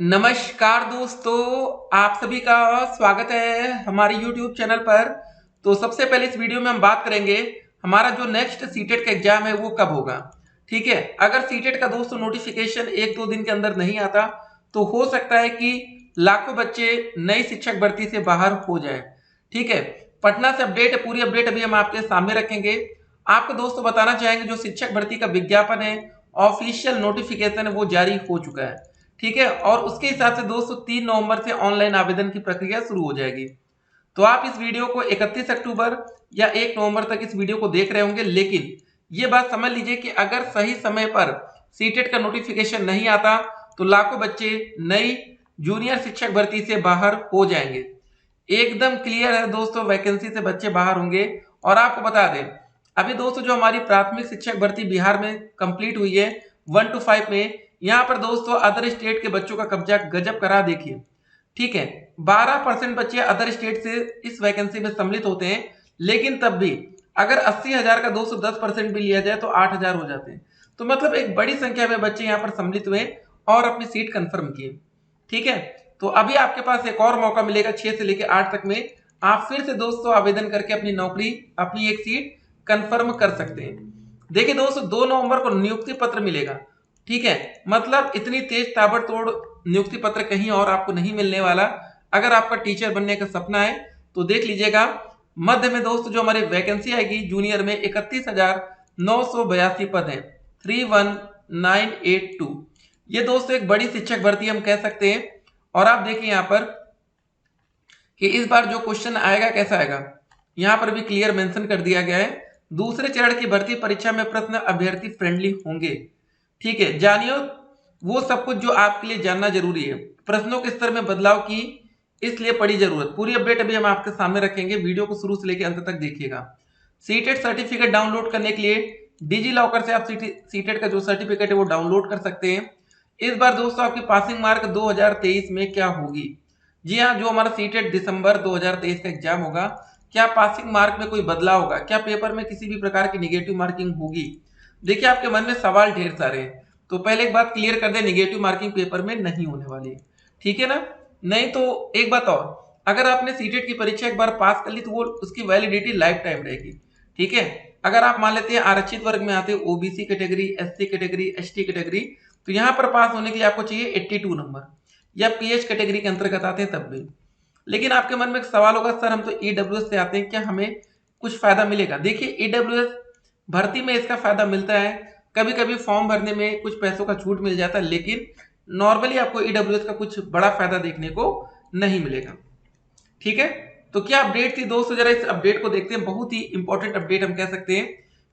नमस्कार दोस्तों, आप सभी का स्वागत है हमारे YouTube चैनल पर। तो सबसे पहले इस वीडियो में हम बात करेंगे हमारा जो नेक्स्ट सीटेट का एग्जाम है वो कब होगा। ठीक है, अगर सीटेट का दोस्तों नोटिफिकेशन एक दो दिन के अंदर नहीं आता तो हो सकता है कि लाखों बच्चे नई शिक्षक भर्ती से बाहर हो जाए। ठीक है, पटना से अपडेट है, पूरी अपडेट अभी हम आपके सामने रखेंगे। आपको दोस्तों बताना चाहेंगे जो शिक्षक भर्ती का विज्ञापन है, ऑफिशियल नोटिफिकेशन है, वो जारी हो चुका है। ठीक है, और उसके हिसाब से दोस्तों 3 नवंबर से ऑनलाइन आवेदन की प्रक्रिया शुरू हो जाएगी। तो आप इस वीडियो को 31 अक्टूबर या 1 नवंबर तक इस वीडियो को देख रहे होंगे, लेकिन ये बात समझ लीजिए कि अगर सही समय पर सीटेट का नोटिफिकेशन नहीं आता तो लाखों बच्चे नई जूनियर शिक्षक भर्ती से बाहर हो जाएंगे। एकदम क्लियर है दोस्तों, वैकेंसी से बच्चे बाहर होंगे। और आपको बता दें, अभी दोस्तों जो हमारी प्राथमिक शिक्षक भर्ती बिहार में कंप्लीट हुई है 1 to 5 में, यहाँ पर दोस्तों अदर स्टेट के बच्चों का कब्जा गजब करा देखिए। ठीक है, 12% बच्चे अदर स्टेट से इस वैकेंसी में सम्मिलित होते हैं, लेकिन तब भी अगर 80,000 का 210% भी लिया जाए तो 8,000 हो जाते हैं। तो मतलब एक बड़ी संख्या में बच्चे यहाँ पर सम्मिलित हुए और अपनी सीट कंफर्म किए। ठीक है, तो अभी आपके पास एक और मौका मिलेगा 6 से लेकर 8 तक में आप फिर से दोस्तों आवेदन करके अपनी नौकरी, अपनी एक सीट कंफर्म कर सकते हैं। देखिए दोस्तों 2 नवंबर को नियुक्ति पत्र मिलेगा। ठीक है, मतलब इतनी तेज ताबड़तोड़ नियुक्ति पत्र कहीं और आपको नहीं मिलने वाला। अगर आपका टीचर बनने का सपना है तो देख लीजिएगा, मध्य में दोस्तों जो हमारी वैकेंसी आएगी जूनियर में 31,982 पद हैं, 31,982। ये दोस्तों एक बड़ी शिक्षक भर्ती हम कह सकते हैं। और आप देखिए यहाँ पर कि इस बार जो क्वेश्चन आएगा कैसा आएगा, यहाँ पर भी क्लियर मेंशन कर दिया गया है। दूसरे चरण की भर्ती परीक्षा में प्रश्न अभ्यर्थी फ्रेंडली होंगे। ठीक है, जानिए वो सब कुछ जो आपके लिए जानना जरूरी है। प्रश्नों के स्तर में बदलाव की इसलिए पड़ी जरूरत। पूरी अपडेट अभी हम आपके सामने रखेंगे, वीडियो को शुरू से लेकर अंत तक देखिएगा। सीटेट सर्टिफिकेट डाउनलोड करने के लिए डिजी लॉकर से आप सीटेट का जो सर्टिफिकेट है वो डाउनलोड कर सकते हैं। इस बार दोस्तों आपकी पासिंग मार्क 2023 में क्या होगी? जी हाँ, जो हमारा सीटेट दिसंबर 2023 का एग्जाम होगा, क्या पासिंग मार्क में कोई बदलाव होगा? क्या पेपर में किसी भी प्रकार की निगेटिव मार्किंग होगी? देखिए आपके मन में सवाल ढेर सारे हैं, तो पहले एक बात क्लियर कर दे, निगेटिव मार्किंग पेपर में नहीं होने वाली है। ठीक है ना? नहीं तो एक बात और, अगर आपने सीटेट की परीक्षा एक बार पास कर ली तो वो उसकी वैलिडिटी लाइफ टाइम रहेगी। ठीक है, अगर आप मान लेते हैं आरक्षित वर्ग में आते हैं, OBC category, SC category, ST category, तो यहाँ पर पास होने के लिए आपको चाहिए 82 नंबर, या पीएच कैटेगरी के अंतर्गत आते हैं तब भी। लेकिन आपके मन में एक सवाल होगा, सर हम तो ईडब्ल्यूएस से आते हैं, क्या हमें कुछ फायदा मिलेगा? देखिए ईडब्ल्यूएस भर्ती में इसका फायदा मिलता है, कभी कभी फॉर्म भरने में कुछ पैसों का छूट मिल जाता है, लेकिन नॉर्मली आपको ईडब्ल्यूएस का कुछ बड़ा फायदा देखने को नहीं मिलेगा। ठीक है, तो क्या अपडेट थी दोस्तों, जरा इस अपडेट को देखते हैं। बहुत ही इंपॉर्टेंट अपडेट हम कह सकते हैं।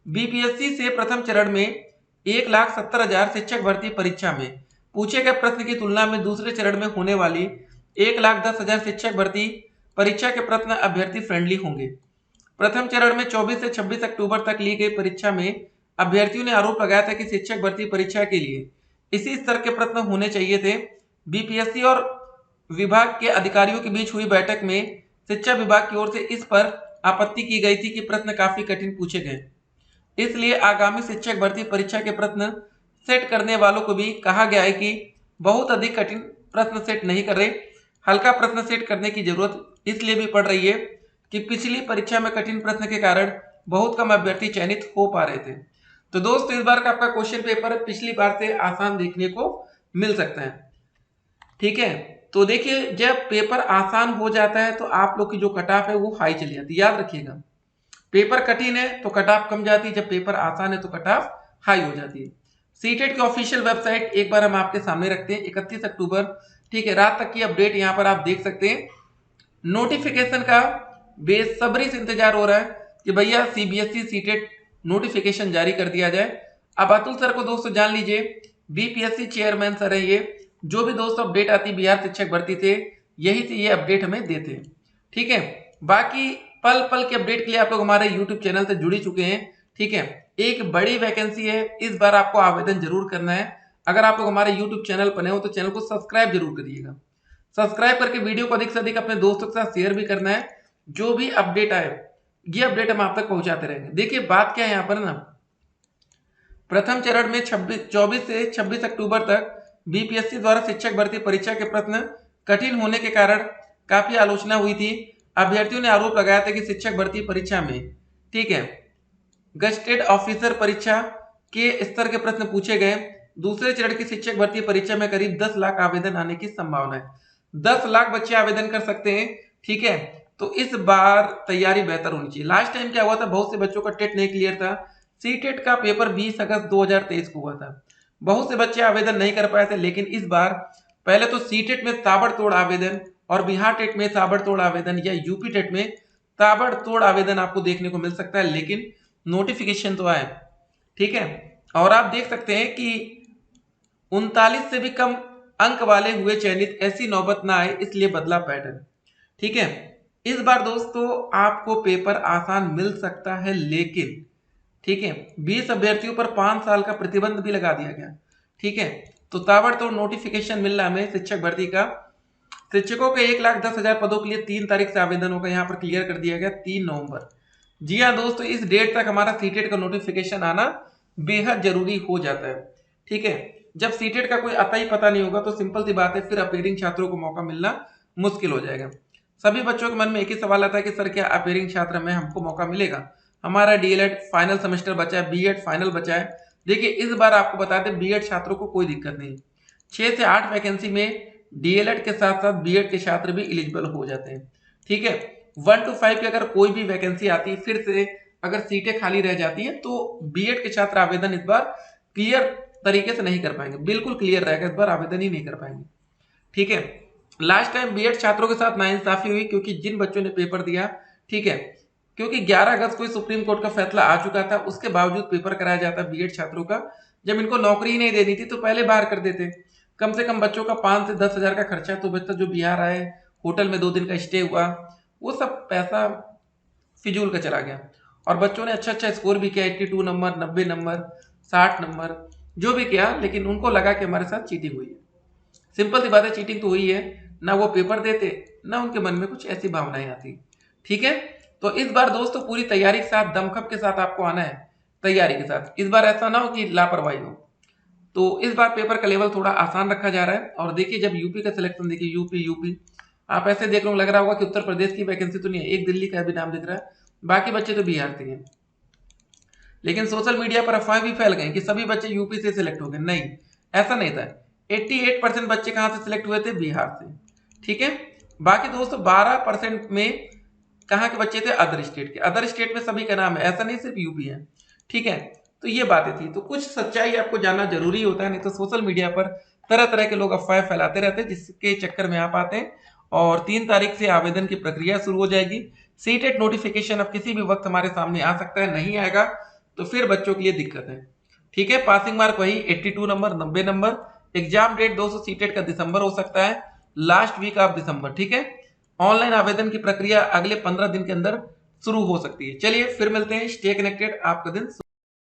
बीपीएससी से प्रथम चरण में 1,70,000 शिक्षक भर्ती परीक्षा में पूछे गए प्रश्न की तुलना में दूसरे चरण में होने वाली 1,10,000 शिक्षक भर्ती परीक्षा के प्रश्न अभ्यर्थी फ्रेंडली होंगे। प्रथम चरण में 24 से 26 अक्टूबर तक ली गई परीक्षा में अभ्यर्थियों ने आरोप लगाया था कि शिक्षक भर्ती परीक्षा के लिए इसी स्तर के प्रश्न होने चाहिए थे। बीपीएससी और विभाग के अधिकारियों के बीच हुई बैठक में शिक्षा विभाग की ओर से इस पर आपत्ति की गई थी कि प्रश्न काफी कठिन पूछे गए, इसलिए आगामी शिक्षक भर्ती परीक्षा के प्रश्न सेट करने वालों को भी कहा गया है कि बहुत अधिक कठिन प्रश्न सेट नहीं कर रहे, हल्का प्रश्न सेट करने की जरूरत इसलिए भी पड़ रही है कि पिछली परीक्षा में कठिन प्रश्न के कारण बहुत कम अभ्यर्थी चयनित हो पा रहे थे। तो दोस्तों इस बार का आपका क्वेश्चन पेपर पिछली बार से आसान देखने को मिल सकता है। ठीक है, तो देखिए जब पेपर आसान हो जाता है तो आप लोग की जो कट ऑफ है वो हाई चली जाती है, याद रखिएगा। पेपर कठिन है तो कट ऑफ कम जाती है, जब पेपर आसान है तो कट ऑफ हाई हो जाती है। सीटेट की ऑफिशियल वेबसाइट एक बार हम आपके सामने रखते हैं, 31 अक्टूबर, ठीक है, रात तक की अपडेट यहाँ पर आप देख सकते हैं। नोटिफिकेशन का बेसब्री से इंतजार हो रहा है कि भैया सीबीएसई सीटेट नोटिफिकेशन जारी कर दिया जाए। अब अतुल सर को दोस्तों जान लीजिए, बीपीएससी चेयरमैन सर है ये, जो भी दोस्तों अपडेट आती बिहार शिक्षक भर्ती थे यही से ये अपडेट हमें देते हैं। ठीक है, बाकी पल पल के अपडेट के लिए आप लोग हमारे यूट्यूब चैनल से जुड़ चुके हैं। ठीक है, एक बड़ी वैकेंसी है, इस बार आपको आवेदन जरूर करना है। अगर आप लोग हमारे यूट्यूब चैनल पर नए हो तो चैनल को सब्सक्राइब जरूर करिएगा। सब्सक्राइब करके वीडियो को अधिक से अधिक अपने दोस्तों के साथ शेयर भी करना है। जो भी अपडेट आए ये अपडेट हम आप तक पहुंचाते रहेंगे। देखिए बात क्या है यहाँ पर ना, प्रथम चरण में 24 से 26 अक्टूबर तक बीपीएससी द्वारा शिक्षक भर्ती परीक्षा के प्रश्न कठिन होने के कारण काफी आलोचना हुई थी। अभ्यर्थियों ने आरोप लगाया था कि शिक्षक भर्ती परीक्षा में, ठीक है, गजेटेड ऑफिसर परीक्षा के स्तर के प्रश्न पूछे गए। दूसरे चरण की शिक्षक भर्ती परीक्षा में करीब 10 लाख आवेदन आने की संभावना है। 10 लाख बच्चे आवेदन कर सकते हैं, ठीक है। तो इस बार तैयारी बेहतर होनी चाहिए। लास्ट टाइम क्या हुआ था, बहुत से बच्चों का टेट नहीं क्लियर था। सीटेट का पेपर 20 अगस्त 2023 को हुआ था। बहुत से बच्चे आवेदन नहीं कर पाए थे, लेकिन इस बार पहले तो सीटेट में ताबड़तोड़ आवेदन और बिहार टेट में ताबड़तोड़ आवेदन या यूपी टेट में ताबड़तोड़ आवेदन आपको देखने को मिल सकता है, लेकिन नोटिफिकेशन तो आए, ठीक है। और आप देख सकते हैं कि 39 से भी कम अंक वाले हुए चयनित, ऐसी नौबत ना आए इसलिए बदला पैटर्न, ठीक है। इस बार दोस्तों आपको पेपर आसान मिल सकता है, लेकिन ठीक है 20 अभ्यर्थियों पर 5 साल का प्रतिबंध भी लगा दिया गया, ठीक है। तो ताबड़तोड़ नोटिफिकेशन मिल रहा है हमें शिक्षक भर्ती का। शिक्षकों के 1,10,000 पदों के लिए 3 तारीख से आवेदन होगा, यहाँ पर क्लियर कर दिया गया 3 नवंबर। जी हाँ दोस्तों, इस डेट तक हमारा सीटेट का नोटिफिकेशन आना बेहद जरूरी हो जाता है, ठीक है। जब सीटेट का कोई अता ही पता नहीं होगा तो सिंपल सी बात है, फिर अपीयरिंग छात्रों को मौका मिलना मुश्किल हो जाएगा। सभी बच्चों के मन में एक ही सवाल आता है कि सर क्या अपीयरिंग छात्र में हमको मौका मिलेगा? हमारा डीएलएड फाइनल सेमेस्टर बचा है, बीएड फाइनल बचा है। देखिए इस बार आपको बता दें, बीएड छात्रों को कोई दिक्कत नहीं। 6 से 8 वैकेंसी में डीएलएड के साथ साथ बीएड के छात्र भी एलिजिबल हो जाते हैं, ठीक है। 1 to 5 की अगर कोई भी वैकेंसी आती है, फिर से अगर सीटें खाली रह जाती हैं, तो बीएड के छात्र आवेदन इस बार क्लियर तरीके से नहीं कर पाएंगे, बिल्कुल क्लियर रहेगा, इस बार आवेदन ही नहीं कर पाएंगे, ठीक है। लास्ट टाइम बीएड छात्रों के साथ नाइंसाफी हुई, क्योंकि जिन बच्चों ने पेपर दिया, ठीक है, क्योंकि 11 अगस्त को सुप्रीम कोर्ट का फैसला आ चुका था, उसके बावजूद पेपर कराया जाता बीएड छात्रों का। जब इनको नौकरी ही नहीं देनी थी तो पहले बाहर कर देते। कम से कम बच्चों का 5 से 10 हजार का खर्चा, तो बच्चा जो बिहार आए, होटल में 2 दिन का स्टे हुआ, वो सब पैसा फिजूल का चला गया। और बच्चों ने अच्छा अच्छा स्कोर भी किया, 82 नंबर, 90 नंबर, 60 नंबर, जो भी किया, लेकिन उनको लगा कि हमारे साथ चीटिंग हुई है। सिंपल सी बात है, चीटिंग तो हुई है ना, वो पेपर देते ना उनके मन में कुछ ऐसी भावनाएं आती, ठीक है। तो इस बार दोस्तों पूरी तैयारी के साथ, दमखम के साथ आपको आना है, तैयारी के साथ। इस बार ऐसा ना हो कि लापरवाही हो। तो इस बार पेपर का लेवल थोड़ा आसान रखा जा रहा है। और देखिए जब यूपी का सिलेक्शन, देखिए यूपी आप ऐसे देख लो, लग रहा होगा कि उत्तर प्रदेश की वैकेंसी तो नहीं है, एक दिल्ली का भी नाम दिख रहा है, बाकी बच्चे तो बिहार से हैं। लेकिन सोशल मीडिया पर अफवाह भी फैल गई कि सभी बच्चे यूपी से सिलेक्ट हो गए, नहीं, ऐसा नहीं था। 88% बच्चे कहां से सिलेक्ट हुए थे? बिहार से, ठीक है। बाकी दोस्तों 12% में कहां के बच्चे थे? अदर स्टेट के। अदर स्टेट में सभी का नाम है, ऐसा नहीं सिर्फ यूपी है, ठीक है। तो ये बातें थी, तो कुछ सच्चाई आपको जानना जरूरी होता है, नहीं तो सोशल मीडिया पर तरह तरह के लोग अफवाह फैलाते रहते हैं, जिसके चक्कर में आप आते हैं। और 3 तारीख से आवेदन की प्रक्रिया शुरू हो जाएगी। सीटेट नोटिफिकेशन अब किसी भी वक्त हमारे सामने आ सकता है, नहीं आएगा तो फिर बच्चों के लिए दिक्कत है, ठीक है। पासिंग मार्क वही 82 number, 90 number. Exam date 200 CTET का दिसंबर हो सकता है, लास्ट वीक ऑफ दिसंबर, ठीक है। ऑनलाइन आवेदन की प्रक्रिया अगले 15 दिन के अंदर शुरू हो सकती है। चलिए फिर मिलते हैं, स्टे कनेक्टेड, आपका दिन